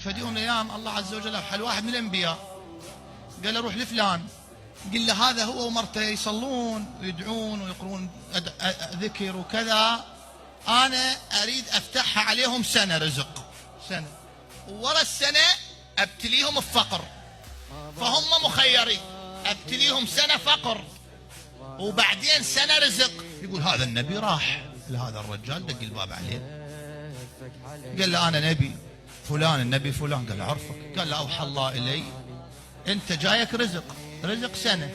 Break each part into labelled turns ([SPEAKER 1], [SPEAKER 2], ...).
[SPEAKER 1] فدي يوم من الايام الله عز وجل اوحى واحد من الانبياء، قال له روح لفلان، قل له هذا هو ومرته يصلون ويدعون ويقرون ذكر وكذا، انا اريد افتحها عليهم سنه رزق، سنه، وورا السنه ابتليهم بفقر، فهم مخيرين، ابتليهم سنه فقر وبعدين سنه رزق. يقول هذا النبي راح لهذا الرجال دق الباب عليه، قال له انا نبي فلان، النبي فلان، قال له عرفك، قال له اوحى الله الي انت جايك رزق، رزق سنه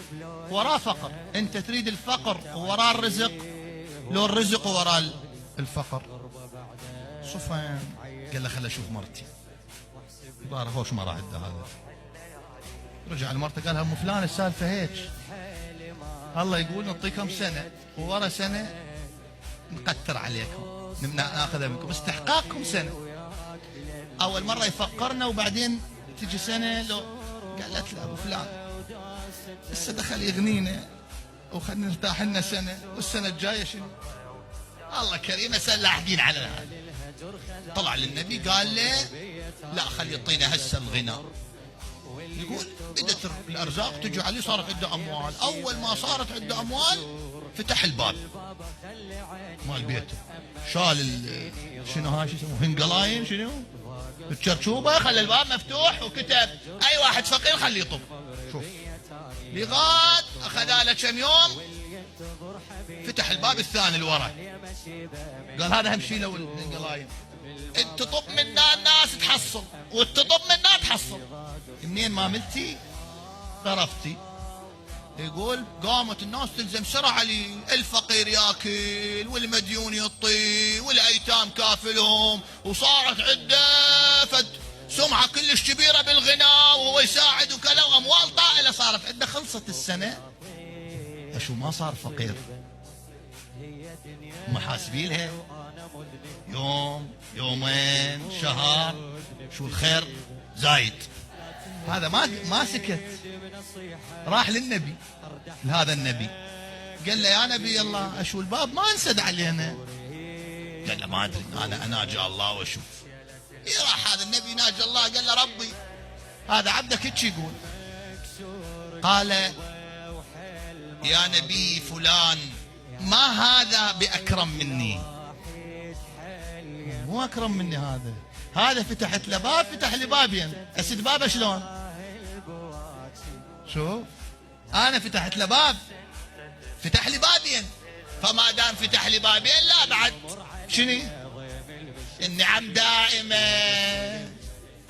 [SPEAKER 1] وراه فقر، انت تريد الفقر ووراه الرزق لو الرزق ووراه الفقر؟ صفان قال له خل اشوف مرتي، ظهر هوش ما راح عنده هذا، رجع لمرته قال لها ام فلان السالفه هيك، الله يقول نعطيكم سنه وورا سنه نقتر عليكم، ناخذها منكم استحقاقكم سنه. اول مره يفقرنا وبعدين تجي سنه لو، قالت له ابو فلان هسه دخل يغنينا وخلنا نرتاح لنا سنه، والسنه الجايه شنو؟ الله كريم هسه لاحقين على هذا. طلع للنبي قال له لا خلي يعطينا هسه الغناء. يقول بدت الارزاق تجي عليه، صارت عنده اموال، اول ما صارت عنده اموال فتح الباب مال بيته، شال شنو هاي شو يسموه هنقلاين شنو الشرشوبه، خلى الباب مفتوح وكتب اي واحد فقير خليه يطب. شوف لغايه اخذ له كم يوم، فتح الباب الثاني لورا، قال هذا هم شيء لو الهنقلاين، انت تطب منا الناس تحصل وتطب منا تحصل، منين ما ملتي طرفتي. يقول قامت الناس تلزم سرعة علي، الفقير ياكل والمديون يطي والايتام كافلهم، وصارت عنده فد سمعة كلش كبيرة بالغناء وهو يساعد وكذا، واموال طائلة صارت عنده. خلصت السنة اشو ما صار فقير، محاسبينها يوم يومين شهر، شو الخير زايد. هذا ما سكت، راح للنبي، لهذا النبي قال له يا نبي الله اشو الباب ما انسد علينا، قال له ما ادري انا اناجي الله واشوف. راح هذا النبي يناجي الله، قال له ربي هذا عبدك هيك يقول، قال يا نبي فلان ما هذا باكرم مني، مو اكرم مني هذا، هذا فتحت له باب فتح لي بابين، اسد بابه شلون؟ شوف انا فتحت له باب فتح لي بابين، فما دام فتح لي بابين لا بعد شنو؟ النعم دائمه